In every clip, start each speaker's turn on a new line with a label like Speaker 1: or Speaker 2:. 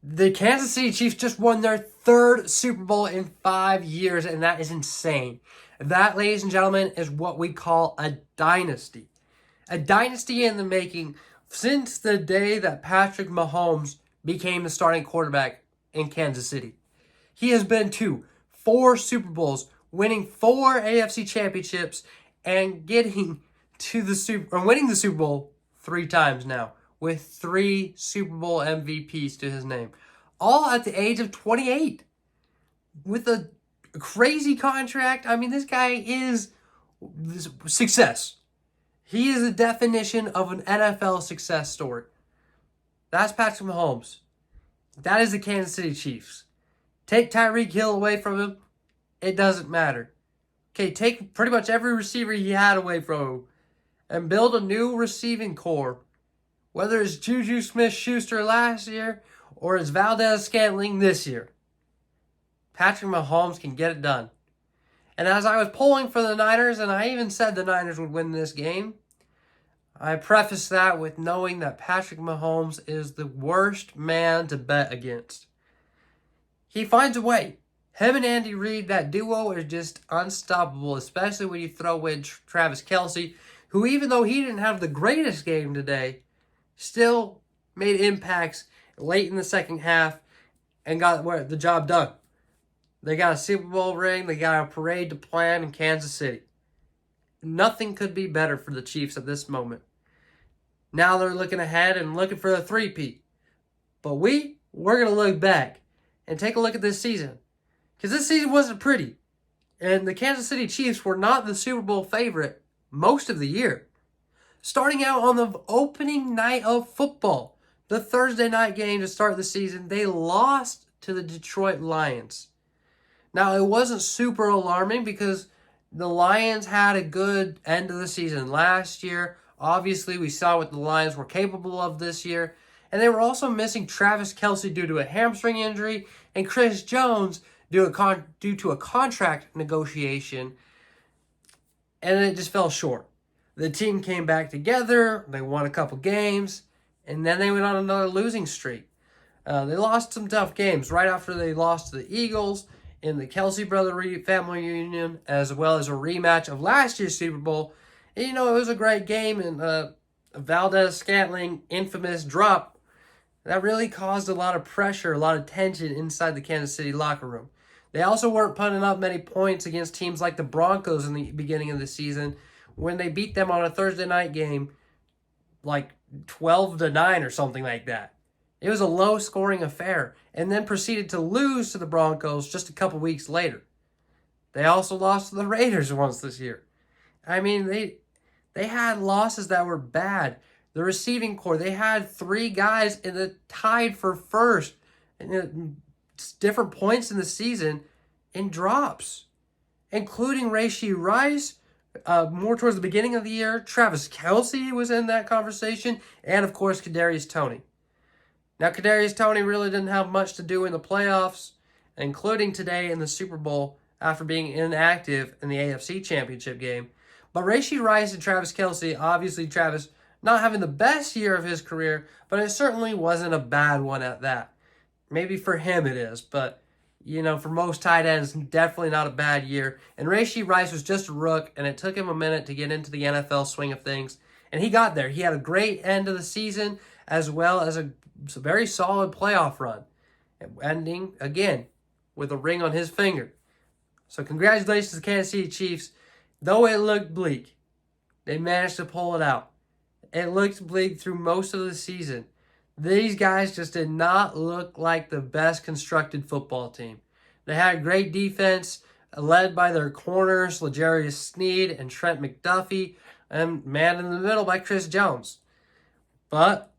Speaker 1: The Kansas City Chiefs just won their third Super Bowl in 5 years, and that is insane. That, ladies and gentlemen, is what we call a dynasty. A dynasty in the making since the day that Patrick Mahomes became the starting quarterback in Kansas City. He has been to 4 Super Bowls, winning 4 AFC championships, and winning the Super Bowl 3 times now, with 3 Super Bowl MVPs to his name. All at the age of 28. With a crazy contract. I mean, this guy is success. He is the definition of an NFL success story. That's Patrick Mahomes. That is the Kansas City Chiefs. Take Tyreek Hill away from him, it doesn't matter. Okay, take pretty much every receiver he had away from him and build a new receiving core. Whether it's Juju Smith-Schuster last year or it's Valdez-Scantling this year. Patrick Mahomes can get it done. And as I was polling for the Niners, and I even said the Niners would win this game, I prefaced that with knowing that Patrick Mahomes is the worst man to bet against. He finds a way. Him and Andy Reid, that duo is just unstoppable, especially when you throw in Travis Kelce, who even though he didn't have the greatest game today, still made impacts late in the second half and got the job done. They got a Super Bowl ring. They got a parade to plan in Kansas City. Nothing could be better for the Chiefs at this moment. Now they're looking ahead and looking for a three-peat. But we're going to look back and take a look at this season. Because this season wasn't pretty. And the Kansas City Chiefs were not the Super Bowl favorite most of the year. Starting out on the opening night of football, the Thursday night game to start the season, they lost to the Detroit Lions. Now, it wasn't super alarming because the Lions had a good end of the season last year. Obviously, we saw what the Lions were capable of this year. And they were also missing Travis Kelce due to a hamstring injury and Chris Jones due to a contract negotiation. And it just fell short. The team came back together. They won a couple games. And then they went on another losing streak. They lost some tough games right after they lost to the Eagles in the Kelce brother family reunion, as well as a rematch of last year's Super Bowl. And, it was a great game, and Valdez-Scantling infamous drop that really caused a lot of pressure, a lot of tension inside the Kansas City locker room. They also weren't putting up many points against teams like the Broncos in the beginning of the season when they beat them on a Thursday night game like 12-9 or something like that. It was a low-scoring affair, and then proceeded to lose to the Broncos just a couple weeks later. They also lost to the Raiders once this year. I mean, they had losses that were bad. The receiving core, they had 3 guys in the tied for first in different points in the season in drops, including Rashee Rice, more towards the beginning of the year. Travis Kelce was in that conversation, and of course, Kadarius Toney. Now, Kadarius Toney really didn't have much to do in the playoffs, including today in the Super Bowl after being inactive in the AFC Championship game. But Rashee Rice and Travis Kelce, obviously Travis not having the best year of his career, but it certainly wasn't a bad one at that. Maybe for him it is, but, for most tight ends, definitely not a bad year. And Rashee Rice was just a rook, and it took him a minute to get into the NFL swing of things. And he got there. He had a great end of the season, as well as a very solid playoff run, ending, again, with a ring on his finger. So congratulations to the Kansas City Chiefs. Though it looked bleak, they managed to pull it out. It looked bleak through most of the season. These guys just did not look like the best constructed football team. They had great defense, led by their corners, L'Jarius Sneed and Trent McDuffie, and man in the middle by Chris Jones. But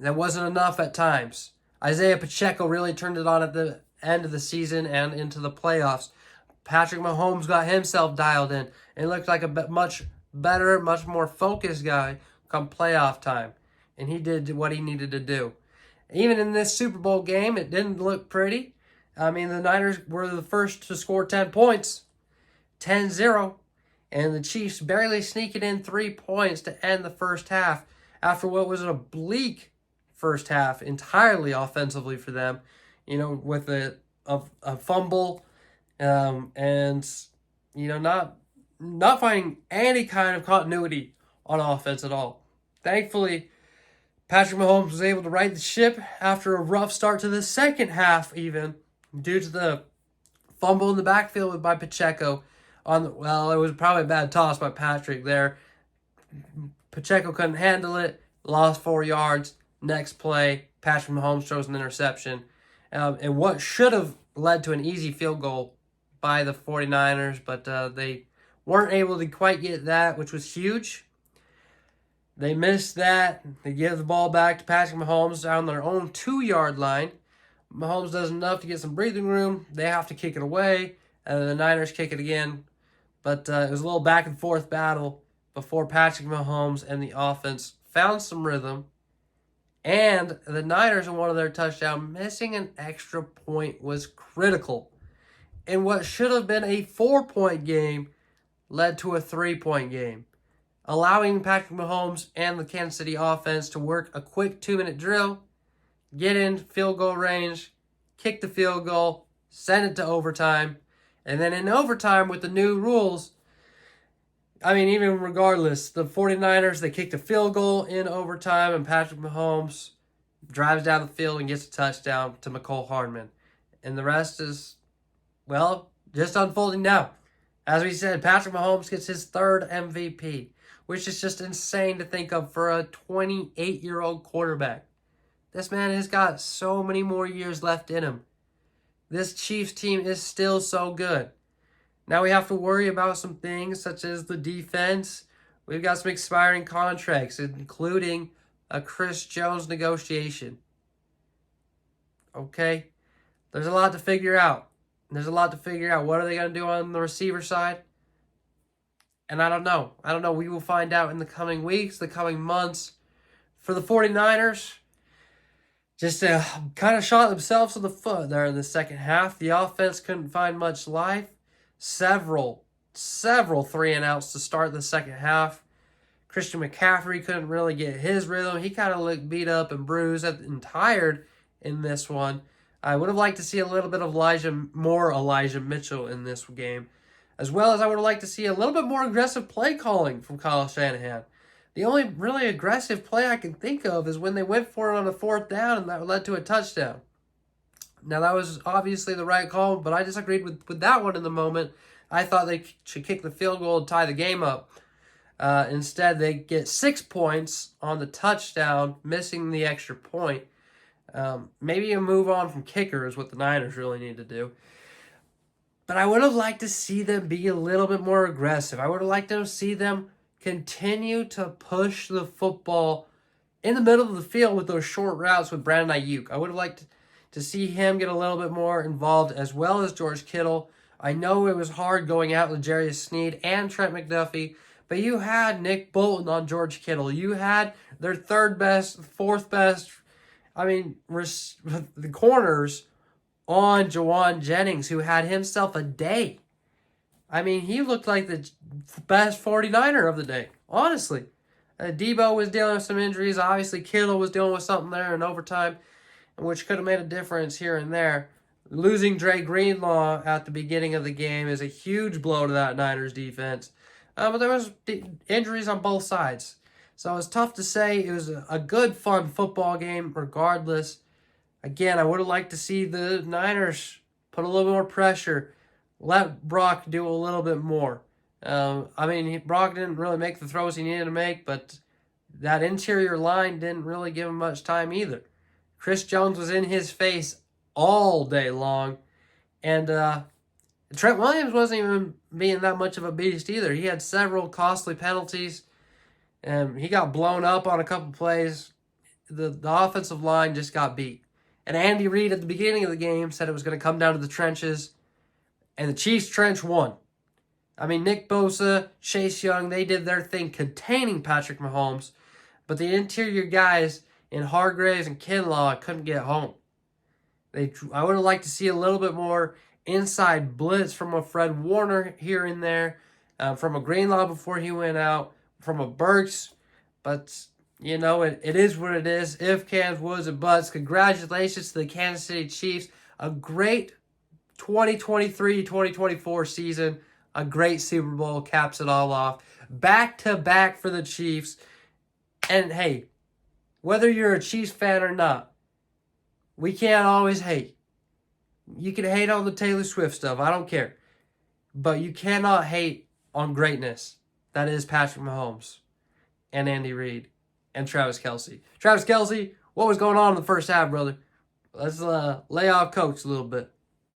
Speaker 1: that wasn't enough at times. Isaiah Pacheco really turned it on at the end of the season and into the playoffs. Patrick Mahomes got himself dialed in and looked like a much better, much more focused guy come playoff time. And he did what he needed to do. Even in this Super Bowl game, it didn't look pretty. I mean, the Niners were the first to score 10 points, 10-0. And the Chiefs barely sneaking in 3 points to end the first half after what was a bleak first half entirely offensively for them, with a fumble, and not finding any kind of continuity on offense at all. Thankfully, Patrick Mahomes was able to right the ship after a rough start to the second half, even due to the fumble in the backfield by Pacheco. It was probably a bad toss by Patrick there. Pacheco couldn't handle it, lost 4 yards. Next play, Patrick Mahomes throws an interception. And what should have led to an easy field goal by the 49ers, but they weren't able to quite get that, which was huge. They missed that. They give the ball back to Patrick Mahomes down their own 2-yard line. Mahomes does enough to get some breathing room. They have to kick it away, and the Niners kick it again. But it was a little back and forth battle before Patrick Mahomes and the offense found some rhythm. And the Niners, in one of their touchdowns, missing an extra point was critical. And what should have been a 4-point game led to a 3-point game, allowing Patrick Mahomes and the Kansas City offense to work a quick 2-minute drill, get in field goal range, kick the field goal, send it to overtime. And then in overtime with the new rules, even regardless, the 49ers, they kicked a field goal in overtime, and Patrick Mahomes drives down the field and gets a touchdown to Mecole Hardman. And the rest is, just unfolding now. As we said, Patrick Mahomes gets his 3rd MVP, which is just insane to think of for a 28-year-old quarterback. This man has got so many more years left in him. This Chiefs team is still so good. Now we have to worry about some things such as the defense. We've got some expiring contracts, including a Chris Jones negotiation. Okay? There's a lot to figure out. What are they going to do on the receiver side? And I don't know. We will find out in the coming weeks, the coming months. For the 49ers, just kind of shot themselves in the foot there in the second half. The offense couldn't find much life. Several 3-and-outs to start the second half. Christian McCaffrey couldn't really get his rhythm. He kind of looked beat up and bruised and tired in this one. I would have liked to see a little bit of Elijah Mitchell in this game, as well as I would have liked to see a little bit more aggressive play calling from Kyle Shanahan. The only really aggressive play I can think of is when they went for it on a 4th down, and that led to a touchdown. Now, that was obviously the right call, but I disagreed with that one in the moment. I thought they should kick the field goal and tie the game up. Instead, they get 6 points on the touchdown, missing the extra point. Maybe a move on from kicker is what the Niners really need to do. But I would have liked to see them be a little bit more aggressive. I would have liked to see them continue to push the football in the middle of the field with those short routes with Brandon Ayuk. I would have liked to see him get a little bit more involved, as well as George Kittle. I know it was hard going out with L'Jarius Sneed and Trent McDuffie, but you had Nick Bolton on George Kittle. You had their 3rd best, 4th best, the corners on Jawan Jennings, who had himself a day. He looked like the best 49er of the day, honestly. Debo was dealing with some injuries. Obviously, Kittle was dealing with something there in overtime, which could have made a difference here and there. Losing Dre Greenlaw at the beginning of the game is a huge blow to that Niners defense. But there was injuries on both sides. So it's tough to say. It was a good, fun football game regardless. Again, I would have liked to see the Niners put a little more pressure. Let Brock do a little bit more. Brock didn't really make the throws he needed to make, but that interior line didn't really give him much time either. Chris Jones was in his face all day long, and Trent Williams wasn't even being that much of a beast either. He had several costly penalties, and he got blown up on a couple plays. The offensive line just got beat. And Andy Reid at the beginning of the game said it was going to come down to the trenches, and the Chiefs' trench won. Nick Bosa, Chase Young, they did their thing containing Patrick Mahomes, but the interior guys in Hargraves and Kinlaw couldn't get home. I would have liked to see a little bit more inside blitz from a Fred Warner here and there, from a Greenlaw before he went out, from a Burks, but You know, it is what it is. If, cans, woulds, and buts. Congratulations to the Kansas City Chiefs. A great 2023-2024 season. A great Super Bowl caps it all off. Back-to-back for the Chiefs. And, hey, whether you're a Chiefs fan or not, we can't always hate. You can hate on the Taylor Swift stuff. I don't care. But you cannot hate on greatness. That is Patrick Mahomes and Andy Reid and Travis Kelce. Travis Kelce, what was going on in the first half, brother? Let's lay off Coach a little bit.